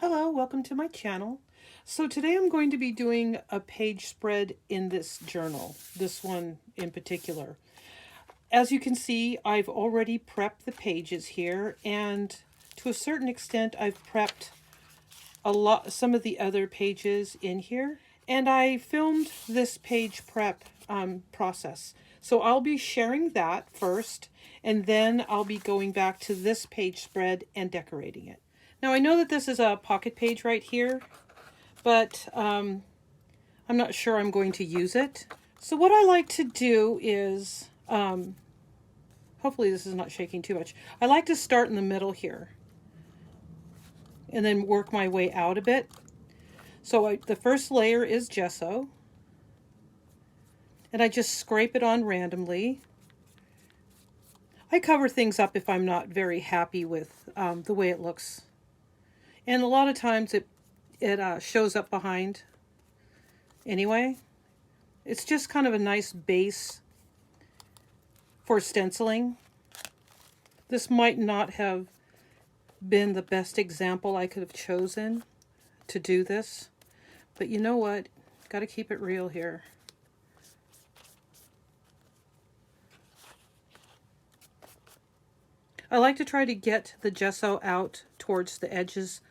Hello, welcome to my channel. So today I'm going to be doing a page spread in this journal, this one in particular. As you can see, I've already prepped the pages here, and to a certain extent I've prepped some of the other pages in here. And I filmed this page prep process. So I'll be sharing that first, and then I'll be going back to this page spread and decorating it. Now I know that this is a pocket page right here, but I'm not sure I'm going to use it. So what I like to do is, hopefully this is not shaking too much. I like to start in the middle here and then work my way out a bit. So the first layer is gesso, and I just scrape it on randomly. I cover things up if I'm not very happy with the way it looks. And a lot of times it shows up behind anyway. It's just kind of a nice base for stenciling. This might not have been the best example I could have chosen to do this, but you know what? Got to keep it real here. I like to try to get the gesso out towards the edges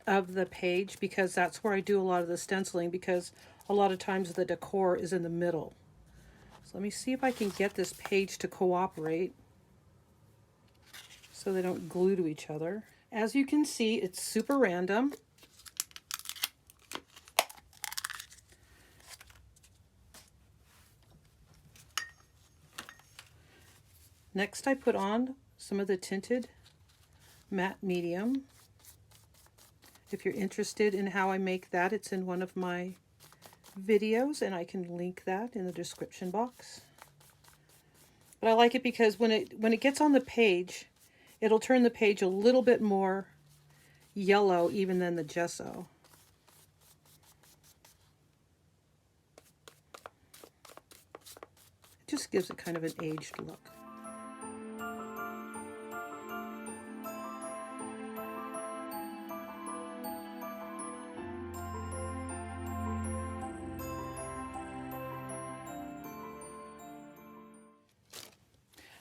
of the page because that's where I do a lot of the stenciling, because a lot of times the decor is in the middle. So let me see if I can get this page to cooperate so they don't glue to each other. As you can see, it's super random. Next, I put on some of the tinted matte medium. If you're interested in how I make that, it's in one of my videos, and I can link that in the description box. But I like it because when it gets on the page, it'll turn the page a little bit more yellow even than the gesso. It just gives it kind of an aged look.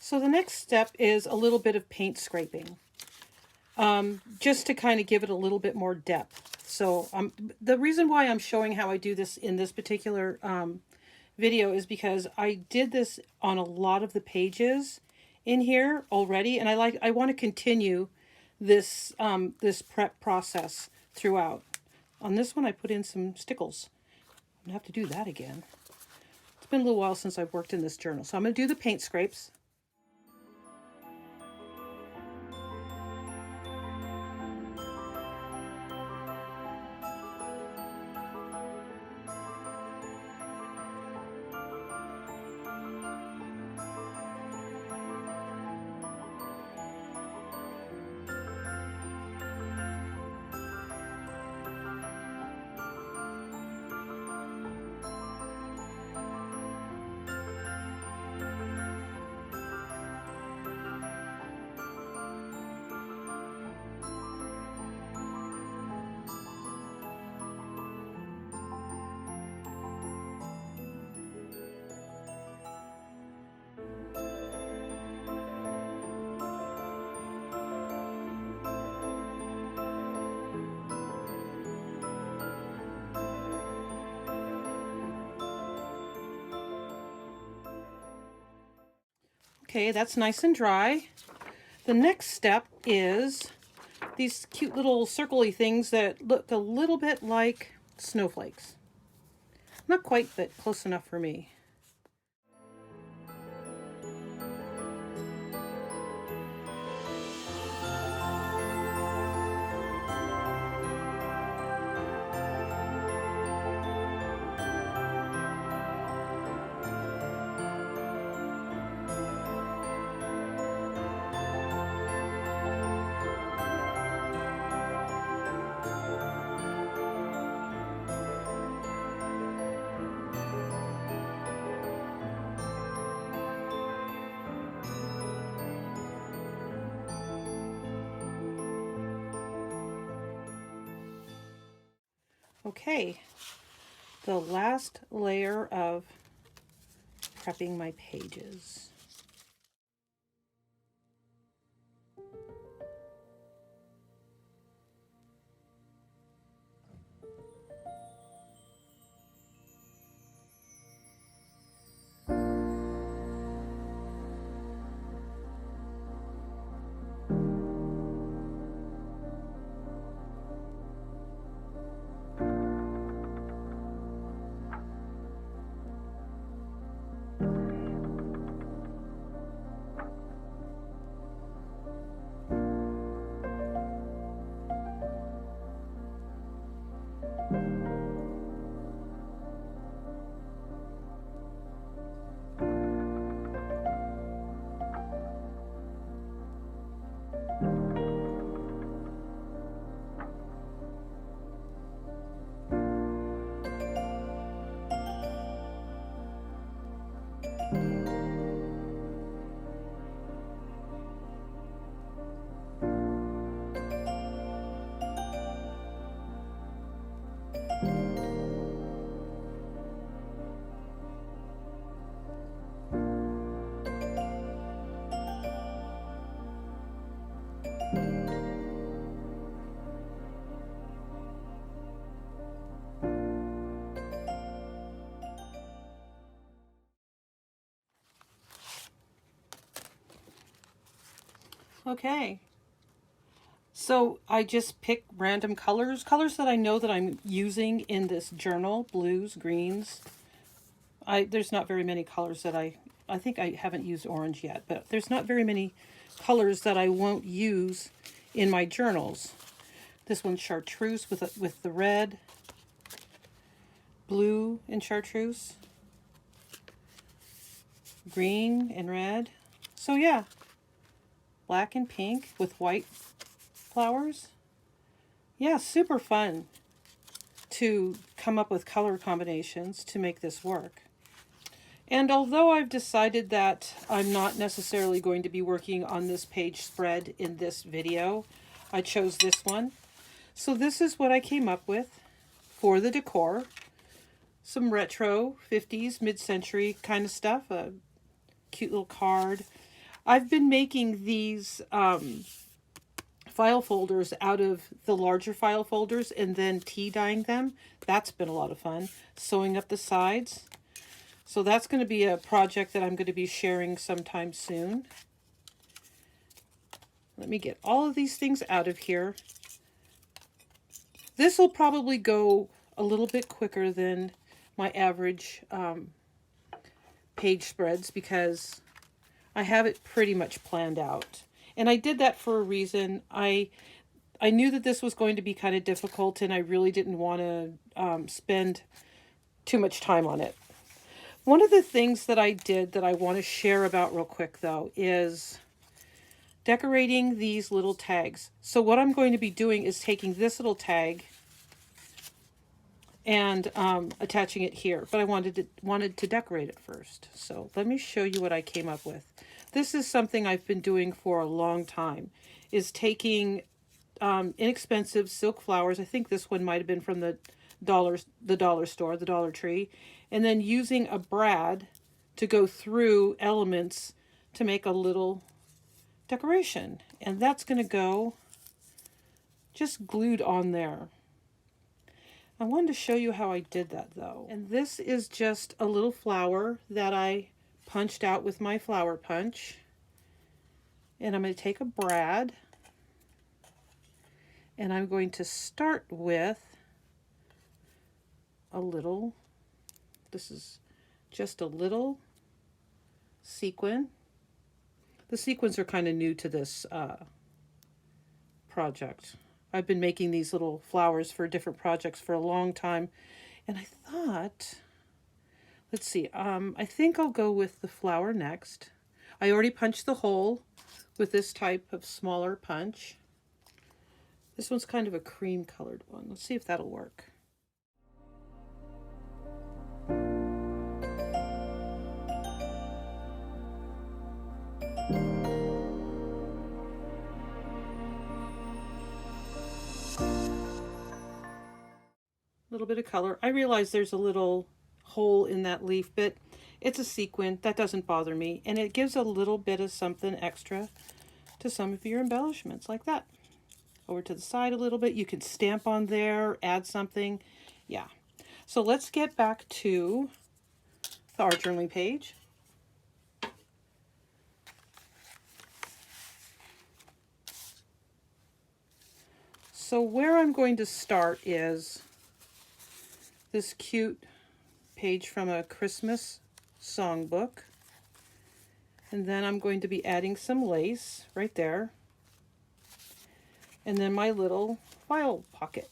So the next step is a little bit of paint scraping, just to kind of give it a little bit more depth. So the reason why I'm showing how I do this in this particular video is because I did this on a lot of the pages in here already, and I want to continue this this prep process throughout. On this one, I put in some stickles. I'm gonna have to do that again. It's been a little while since I've worked in this journal, so I'm gonna do the paint scrapes. Okay, that's nice and dry. The next step is these cute little circly things that look a little bit like snowflakes. Not quite, but close enough for me. Okay, the last layer of prepping my pages. Okay, so I just pick random colors that I know that I'm using in this journal, blues, greens. There's not very many colors that I think I haven't used orange yet, but there's not very many colors that I won't use in my journals. This one's chartreuse with the red, blue and chartreuse, green and red. So yeah, black and pink with white flowers. Yeah, super fun to come up with color combinations to make this work. And although I've decided that I'm not necessarily going to be working on this page spread in this video, I chose this one. So this is what I came up with for the decor. Some retro 50s, mid-century kind of stuff, a cute little card. I've been making these file folders out of the larger file folders and then tea dyeing them. That's been a lot of fun. Sewing up the sides. So that's going to be a project that I'm going to be sharing sometime soon. Let me get all of these things out of here. This will probably go a little bit quicker than my average page spreads because I have it pretty much planned out. And I did that for a reason. I knew that this was going to be kind of difficult and I really didn't want to spend too much time on it. One of the things that I did that I want to share about real quick though is decorating these little tags. So what I'm going to be doing is taking this little tag and attaching it here, but I wanted to decorate it first. So let me show you what I came up with. This is something I've been doing for a long time, is taking inexpensive silk flowers. I think this one might have been from the dollar store, the Dollar Tree, and then using a brad to go through elements to make a little decoration. And that's going to go just glued on there. I wanted to show you how I did that though. And this is just a little flower that I punched out with my flower punch. And I'm going to take a brad and I'm going to start with a little, this is just a little sequin. The sequins are kind of new to this project. I've been making these little flowers for different projects for a long time. And I thought, let's see, I think I'll go with the flower next. I already punched the hole with this type of smaller punch. This one's kind of a cream colored one. Let's see if that'll work. little bit of color. I realize there's a little hole in that leaf, but it's a sequin. That doesn't bother me. And it gives a little bit of something extra to some of your embellishments like that. Over to the side a little bit. You can stamp on there, add something. Yeah. So let's get back to the art journaling page. So where I'm going to start is this cute page from a Christmas songbook. And then I'm going to be adding some lace right there. And then my little file pocket.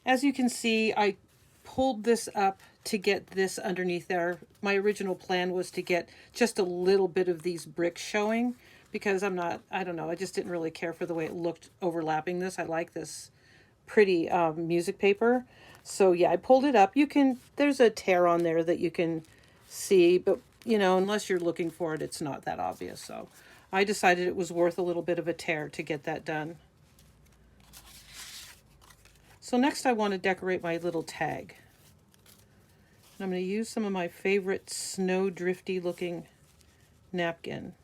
As you can see, I pulled this up to get this underneath there. My original plan was to get just a little bit of these bricks showing because I don't know, I just didn't really care for the way it looked overlapping this. I like this pretty music paper. So yeah, I pulled it up. There's a tear on there that you can see, but you know, unless you're looking for it, it's not that obvious. So I decided it was worth a little bit of a tear to get that done. So next I want to decorate my little tag. And I'm going to use some of my favorite snow drifty looking napkin.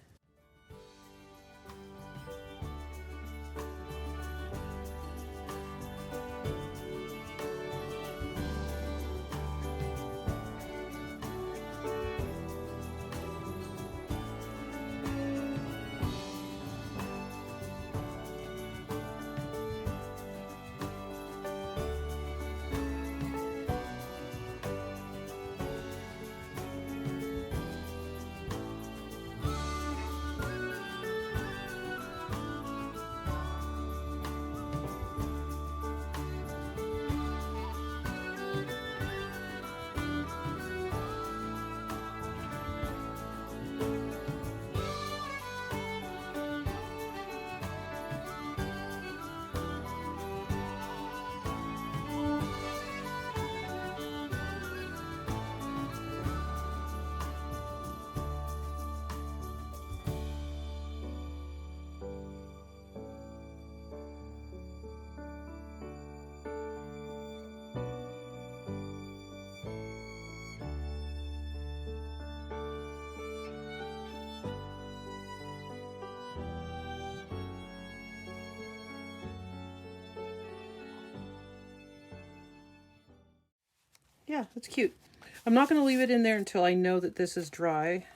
Yeah, that's cute. I'm not going to leave it in there until I know that this is dry.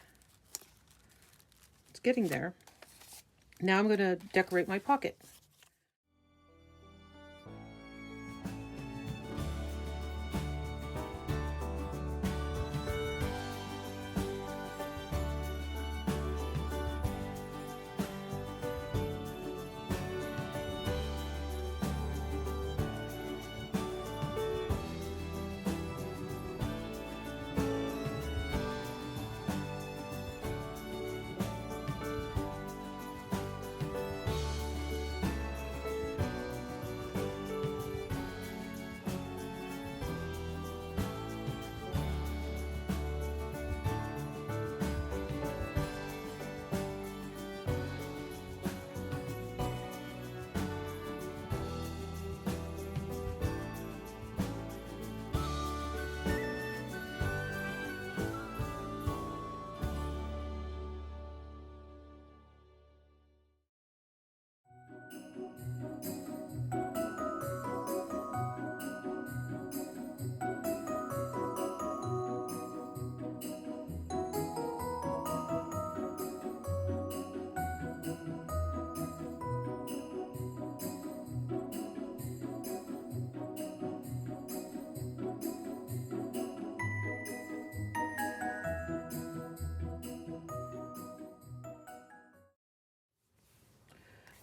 It's getting there. Now I'm going to decorate my pocket.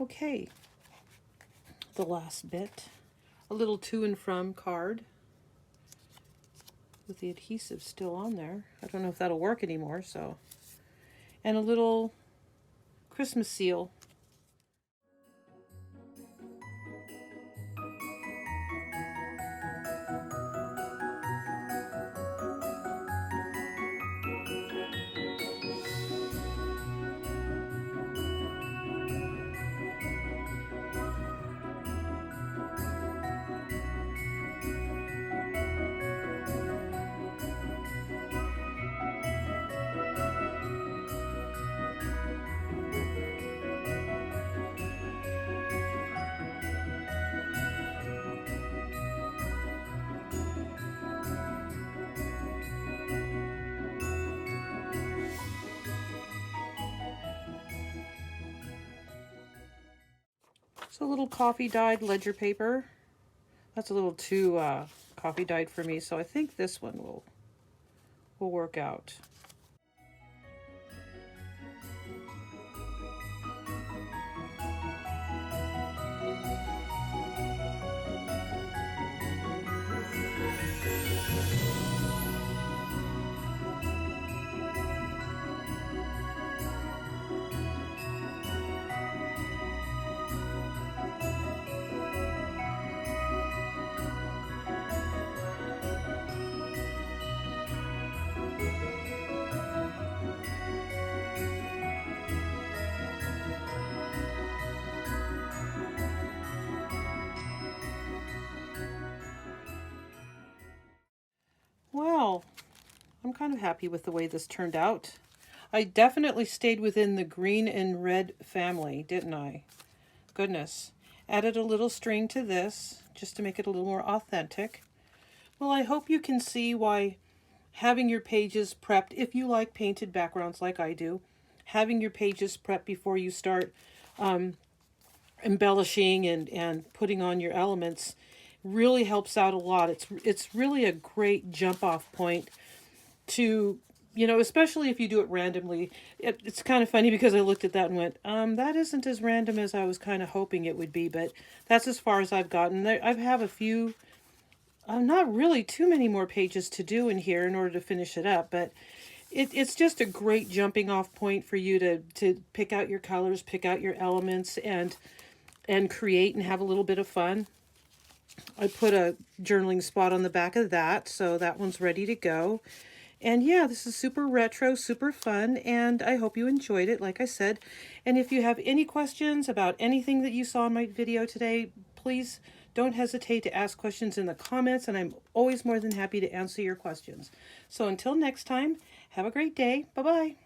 Okay, the last bit. A little to and from card with the adhesive still on there. I don't know if that'll work anymore, so. And a little Christmas seal. So a little coffee dyed ledger paper. That's a little too coffee dyed for me, so I think this one will work out. Wow, I'm kind of happy with the way this turned out. I definitely stayed within the green and red family, didn't I? Goodness. Added a little string to this just to make it a little more authentic. Well, I hope you can see why having your pages prepped, if you like painted backgrounds like I do, having your pages prepped before you start embellishing and putting on your elements really helps out a lot. It's really a great jump off point to, you know, especially if you do it randomly. It's kind of funny because I looked at that and went, that isn't as random as I was kind of hoping it would be, but that's as far as I've gotten. I have a few, not really too many more pages to do in here in order to finish it up, but it's just a great jumping off point for you to pick out your colors, pick out your elements, and create and have a little bit of fun. I put a journaling spot on the back of that, so that one's ready to go. And yeah, this is super retro, super fun, and I hope you enjoyed it, like I said. And if you have any questions about anything that you saw in my video today, please don't hesitate to ask questions in the comments, and I'm always more than happy to answer your questions. So until next time, have a great day. Bye-bye.